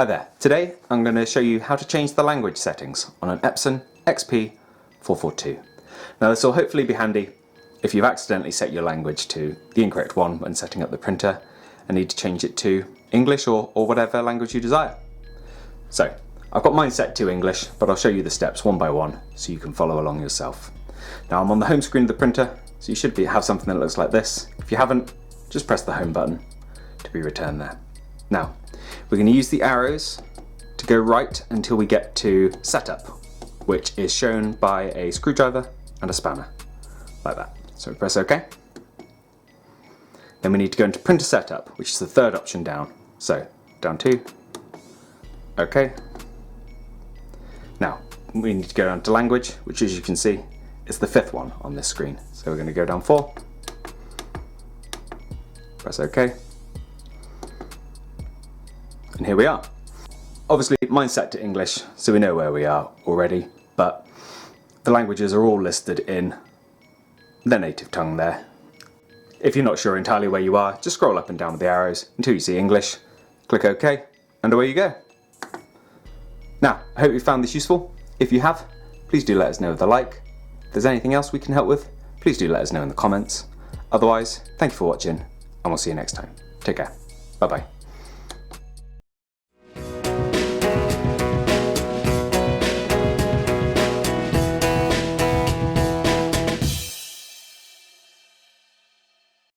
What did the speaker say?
Hi there, today I'm going to show you how to change the language settings on an Epson XP-442. Now this will hopefully be handy if you've accidentally set your language to the incorrect one when setting up the printer and need to change it to English or whatever language you desire. So I've got mine set to English, but I'll show you the steps one by one so you can follow along yourself. Now I'm on the home screen of the printer, so you should have something that looks like this. If you haven't, just press the home button to be returned there. Now, we're going to use the arrows to go right until we get to setup, which is shown by a screwdriver and a spanner, like that. So we press OK. Then we need to go into printer setup, which is the third option down. So down 2, OK. Now we need to go down to language, which as you can see is the fifth one on this screen. So we're going to go down 4, press OK. And here we are. Obviously mine's set to English, so we know where we are already, but the languages are all listed in their native tongue there. If you're not sure entirely where you are, just scroll up and down with the arrows until you see English, click OK, and away you go. Now, I hope you found this useful. If you have, please do let us know with a like. If there's anything else we can help with, please do let us know in the comments. Otherwise, thank you for watching, and we'll see you next time. Take care. Bye bye.